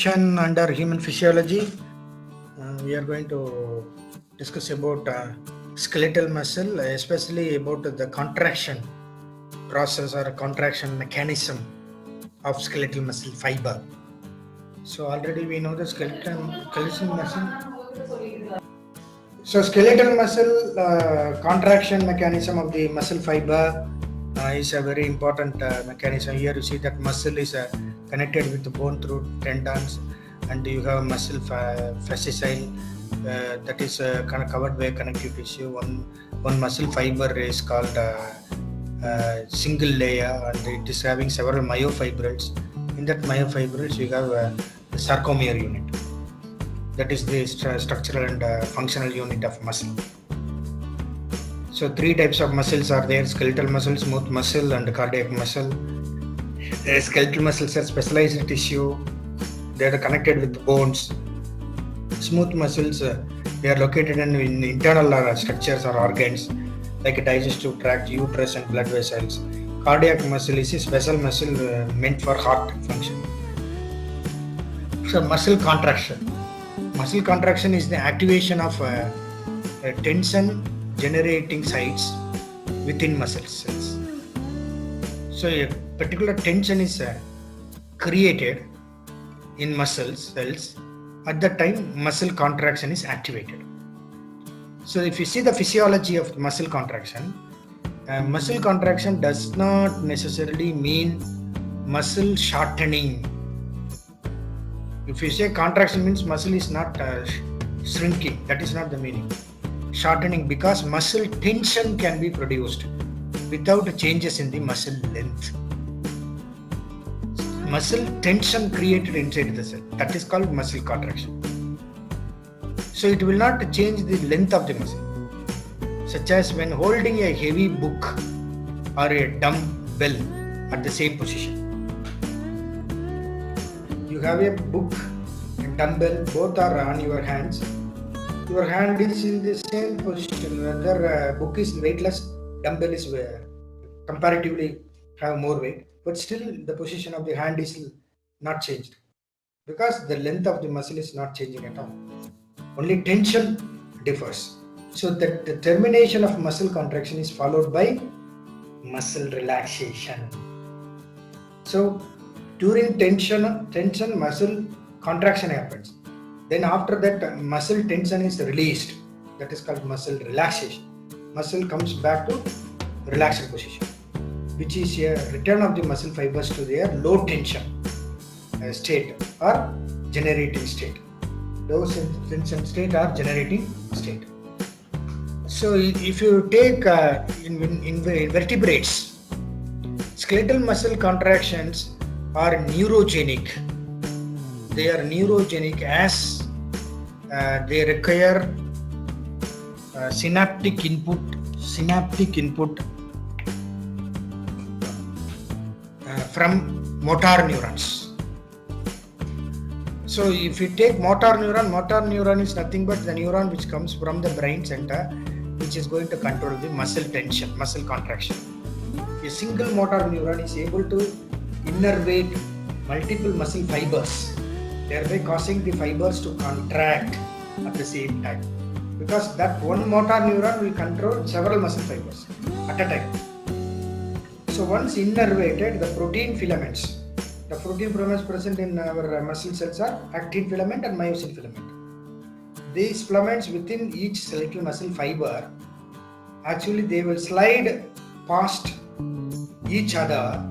section under human physiology, we are going to discuss about skeletal muscle, especially about the contraction process or contraction mechanism of skeletal muscle fiber. So already we know the skeletal muscle. So skeletal muscle contraction mechanism of the muscle fiber is a very important mechanism. Here you see that muscle is connected with the bone through tendons, and you have muscle fascicle that is kind of covered by connective tissue. One muscle fiber is called single layer, and it is having several myofibrils. In that myofibrils you have the sarcomere unit. That is the structural and functional unit of muscle. So three types of muscles are there: skeletal muscle, smooth muscle, and cardiac muscle. Skeletal muscles are specialized tissue. They are connected with bones. Smooth muscles, they are located in internal structures or organs like a digestive tract, uterus, and blood vessels. Cardiac muscle is a special muscle meant for heart function. So muscle contraction. Muscle contraction is the activation of tension generating sites within muscle cells. So a particular tension is created in muscle cells. At that time, muscle contraction is activated. So if you see the physiology of muscle contraction does not necessarily mean muscle shortening. If you say contraction means muscle is not shrinking, that is not the meaning. Shortening, because muscle tension can be produced without changes in the muscle length. Muscle tension created inside the cell, that is called muscle contraction. So it will not change the length of the muscle, such as when holding a heavy book or a dumbbell at the same position. You have a book and dumbbell, both are on your hands. Your hand is in the same position. Whether book is weightless, dumbbell is comparatively have more weight, but still the position of the hand is not changed, because the length of the muscle is not changing at all. Only tension differs. So the termination of muscle contraction is followed by muscle relaxation. So during tension muscle contraction happens. Then after that, muscle tension is released. That is called muscle relaxation. Muscle comes back to relaxed position, which is a return of the muscle fibers to their low tension state or generating state. Low tension state or generating state. So if you take in vertebrates, skeletal muscle contractions are neurogenic. They are neurogenic as they require synaptic input from motor neurons. So if you take motor neuron is nothing but the neuron which comes from the brain center, which is going to control the muscle tension, muscle contraction. A single motor neuron is able to innervate multiple muscle fibers, thereby causing the fibers to contract at the same time, because that one motor neuron will control several muscle fibers at a time. So once innervated, the protein filaments present in our muscle cells are actin filament and myosin filament. These filaments within each skeletal muscle fiber, actually they will slide past each other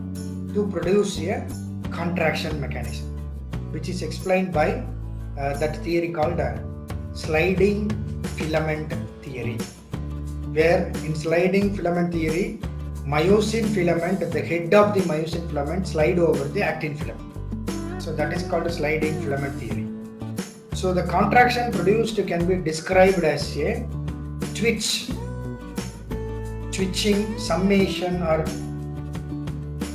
to produce a contraction mechanism, which is explained by that theory called sliding filament theory, where in sliding filament theory, myosin filament, the head of the myosin filament slide over the actin filament. So that is called sliding filament theory. So the contraction produced can be described as a twitching, summation, or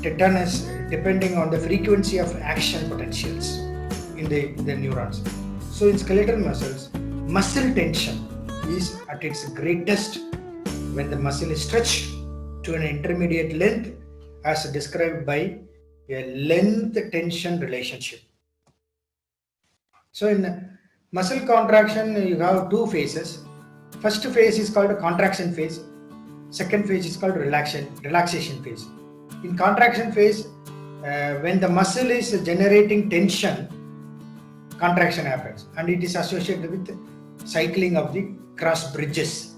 tetanus, depending on the frequency of action potentials in the neurons. So in skeletal muscles, muscle tension is at its greatest when the muscle is stretched to an intermediate length, as described by a length tension relationship. So in muscle contraction, you have two phases. First phase is called contraction phase. Second phase is called relaxation phase. In contraction phase, when the muscle is generating tension, contraction happens, and it is associated with cycling of the cross bridges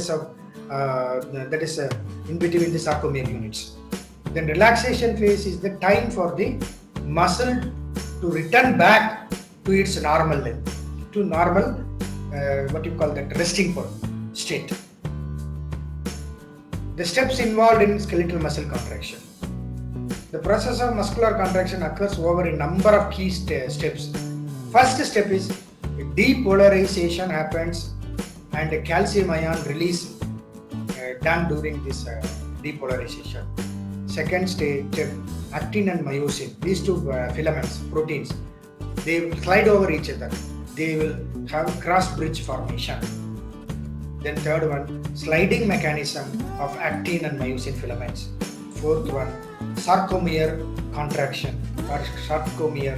of that is in between the sarcomere units. Then relaxation phase is the time for the muscle to return back to its normal length, to normal what you call that resting state. The steps involved in skeletal muscle contraction. The process of muscular contraction occurs over a number of key steps. First step is depolarization happens, and a calcium ion release done during this depolarization. Second step, actin and myosin, these two filaments, proteins, they will slide over each other. They will have cross bridge formation. Then third one, sliding mechanism of actin and myosin filaments. Fourth one, sarcomere contraction or sarcomere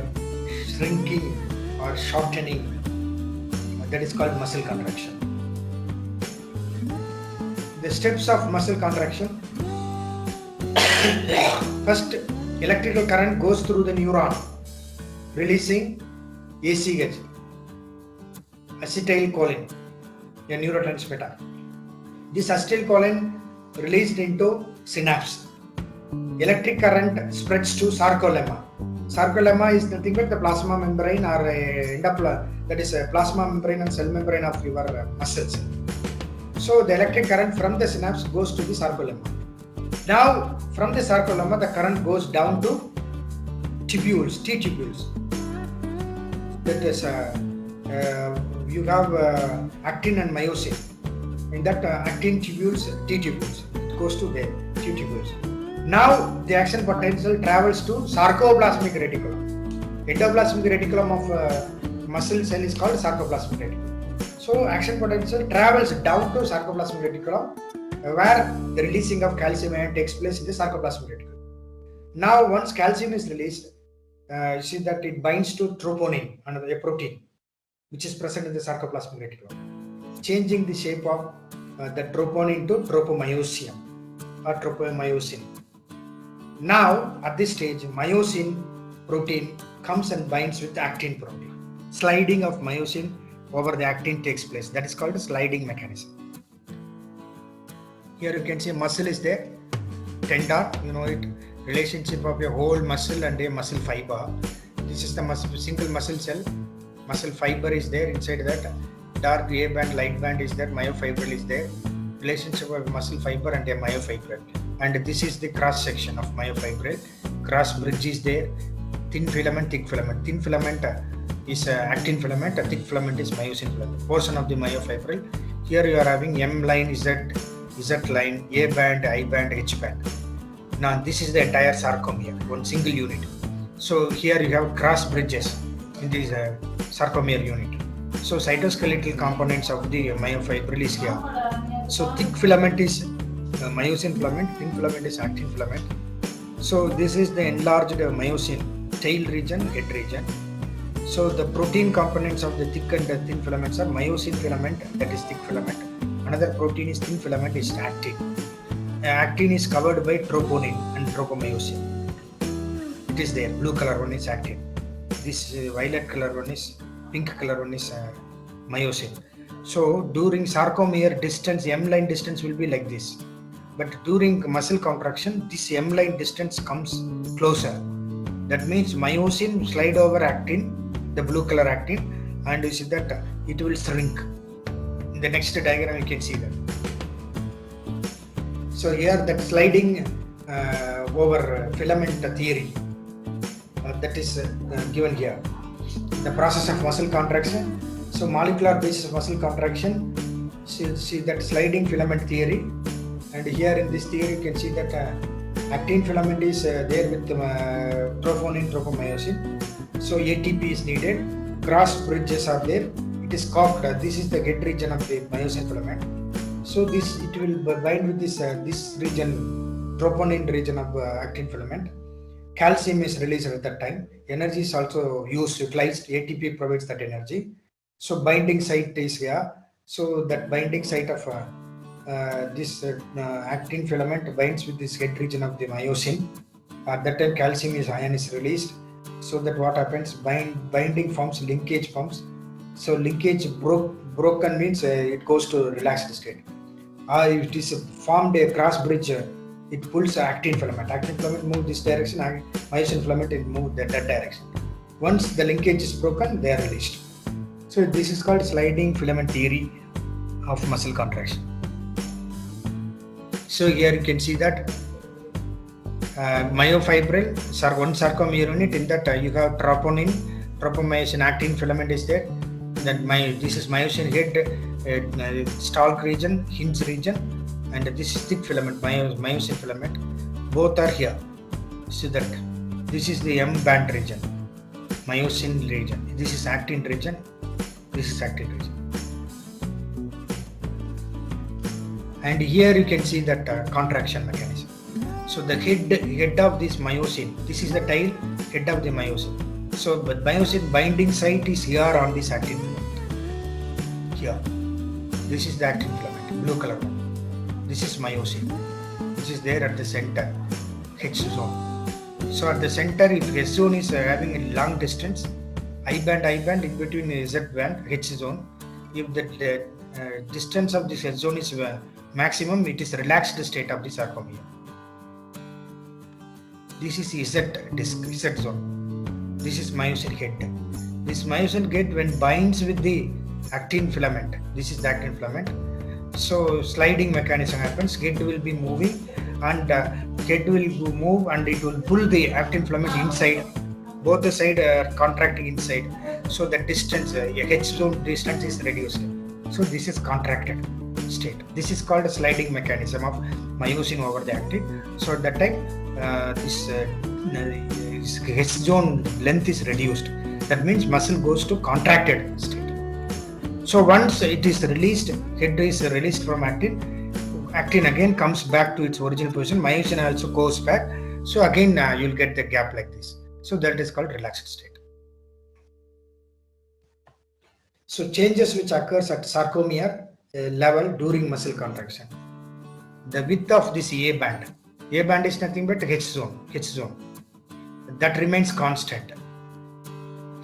shrinking or shortening, that is called muscle contraction. The steps of muscle contraction. First, electrical current goes through the neuron, releasing ACH, acetylcholine, a neurotransmitter. This acetylcholine released into synapse. Electric current spreads to sarcolemma. Sarcolemma is nothing but the plasma membrane or that is a plasma membrane and cell membrane of your muscles. So the electric current from the synapse goes to the sarcolemma. Now from the sarcolemma the current goes down to tubules, T tubules. That is you have actin and myosin. In that actin tubules, T tubules, it goes to the T tubules. Now the action potential travels to sarcoplasmic reticulum. Endoplasmic reticulum of muscle cell is called sarcoplasmic reticulum. So action potential travels down to sarcoplasmic reticulum, where the releasing of calcium ion takes place in the sarcoplasmic reticulum. Now once calcium is released, you see that it binds to troponin, another a protein which is present in the sarcoplasmic reticulum, changing the shape of the troponin to tropomyosin or tropomyosin. Now at this stage, myosin protein comes and binds with the actin protein. Sliding of myosin over the actin takes place. That is called a sliding mechanism. Here you can see muscle is there, tendon, you know it, relationship of a whole muscle and a muscle fiber. This is the single muscle cell. Muscle fiber is there inside that. Dark A band, light band is there. Myofibril is there. Relationship of muscle fiber and a myofibril. And this is the cross section of myofibril. Cross bridge is there. Thin filament, thick filament. Thin filament is actin filament. Thick filament is myosin filament. Portion of the myofibril. Here you are having M line, Z line, A band, I band, H band. Now this is the entire sarcomere, one single unit. So here you have cross bridges in this sarcomere unit. So cytoskeletal components of the myofibril is here. So thick filament is myosin filament, thin filament is actin filament. So this is the enlarged myosin tail region, head region. So the protein components of the thick and the thin filaments are myosin filament, that is thick filament. Another protein is thin filament, is actin. Actin is covered by troponin and tropomyosin. It is there. Blue color one is actin. This violet color one is, pink color one is myosin. So during sarcomere distance, M line distance will be like this. But during muscle contraction, this M line distance comes closer. That means myosin slide over actin, the blue color actin, and you see that it will shrink. In the next diagram you can see that. So here that sliding over filament theory, that is given here. The process of muscle contraction. So molecular basis of muscle contraction, see that sliding filament theory, and here in this theory you can see that actin filament is there with troponin, tropomyosin. So ATP is needed, cross bridges are there, it is cocked. This is the head region of the myosin filament. So this, it will bind with this region, troponin region of actin filament. calcium is released at that time. Energy is also utilized. ATP provides that energy. So binding site is here. So that binding site of this actin filament binds with this head region of the myosin. At that time, ion is released. So that what happens? Binding forms, linkage forms. So linkage broken means it goes to relaxed state. It is formed a cross bridge. It pulls actin filament. Actin filament move this direction. Myosin filament it move that direction. Once the linkage is broken, they are released. So this is called sliding filament theory of muscle contraction. So here you can see that myofibril, one sarcomere unit. In that you have troponin, tropomyosin actin filament is there. Then this is myosin head, stalk region, hinge region, and this is thick filament, myosin filament. Both are here. So that this is the M band region, myosin region. This is actin region. This is actin region. And here you can see that contraction mechanism. So the head of this myosin, this is the tail head of the myosin. So the myosin binding site is here on this actin filament. Here, this is the actin filament, blue color one. This is myosin, which is there at the center, H zone. So at the center, if H zone is having a long distance, I band in between Z band, H zone. If the distance of this H zone is maximum, it is relaxed state of the sarcomere. This is Z disc, Z zone. This is myosin head. This myosin head when binds with the actin filament, this is the actin filament. So sliding mechanism happens. Head will be moving, and head will move, and it will pull the actin filament inside. Both the side are contracting inside. So the distance, H zone distance is reduced. So this is contracted state. This is called a sliding mechanism of myosin over the actin. So at that time, this H zone length is reduced. That means muscle goes to contracted state. So once it is released, head is released from actin. Actin again comes back to its original position. Myosin also goes back. So again, you'll get the gap like this. So that is called relaxed state. So changes which occurs at sarcomere level during muscle contraction. The width of this A band is nothing but H zone. That remains constant.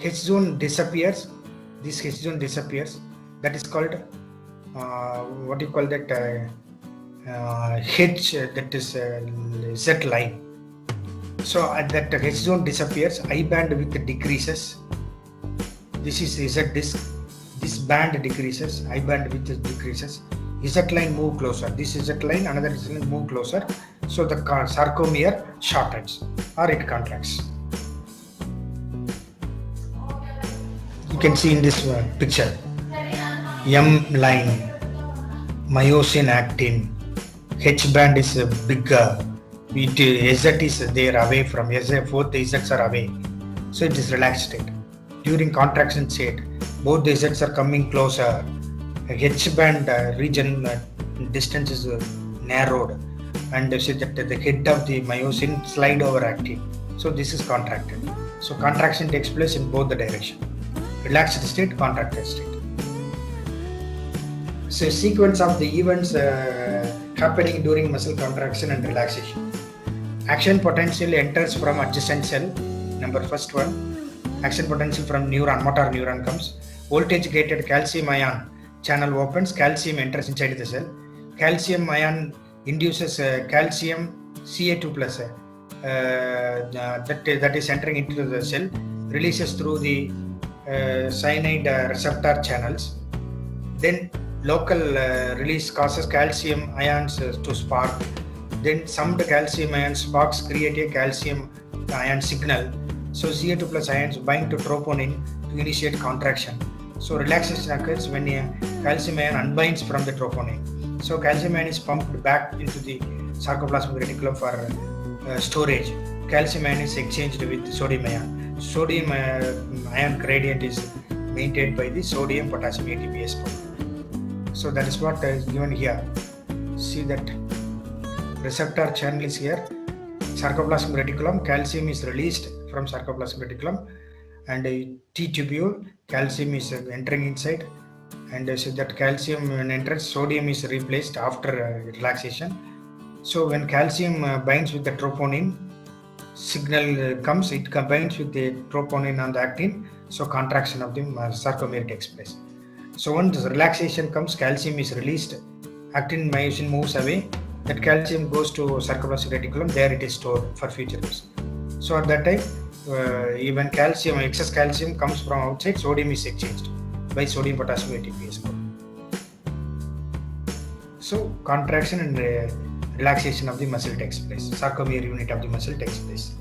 H zone disappears. This H zone disappears. That is called what do you call that? H, that is Z line. So at that H zone disappears, I band width decreases. This is Z disc. This band decreases, I band width decreases. Z line move closer. This Z line, another Z line move closer. So the sarcomere shortens or it contracts. You can see in this picture, M line, myosin actin, H band is bigger. Z is there away from both the Zs are away. So it is relaxed state. During contraction state, both the Zs are coming closer. H band region distance is narrowed, and see that the head of the myosin slide over actin. So this is contracted. So contraction takes place in both the direction. Relaxed state, contracted state. So sequence of the events happening during muscle contraction and relaxation. Action potential enters from adjacent cell. First one, action potential from motor neuron comes. Voltage gated calcium ion channel opens. Calcium enters inside the cell. Calcium ion induces calcium Ca2 plus that is entering into the cell, releases through the cyanide receptor channels. Then local release causes calcium ions to spark. Then some calcium ion sparks create a calcium ion signal. So Ca2 plus ions bind to troponin to initiate contraction. So relaxation occurs when a calcium ion unbinds from the troponin. So calcium ion is pumped back into the sarcoplasmic reticulum for storage. Calcium ion is exchanged with sodium ion. Sodium ion gradient is maintained by the sodium potassium ATPase pump. So that is what is given here. See that receptor channel is here. sarcoplasmic reticulum, calcium is released from sarcoplasmic reticulum, and T tubule, calcium is entering inside, and so that calcium when enters, sodium is replaced after relaxation. So when calcium binds with the troponin, signal comes, it combines with the troponin and the actin, so contraction of the sarcomere takes place. So once relaxation comes, calcium is released, actin myosin moves away, that calcium goes to sarcoplasmic reticulum, there it is stored for future use. So at that time, even calcium, excess calcium comes from outside, sodium is exchanged by sodium potassium ATPase. So contraction and relaxation of the muscle takes place, sarcomere unit of the muscle takes place.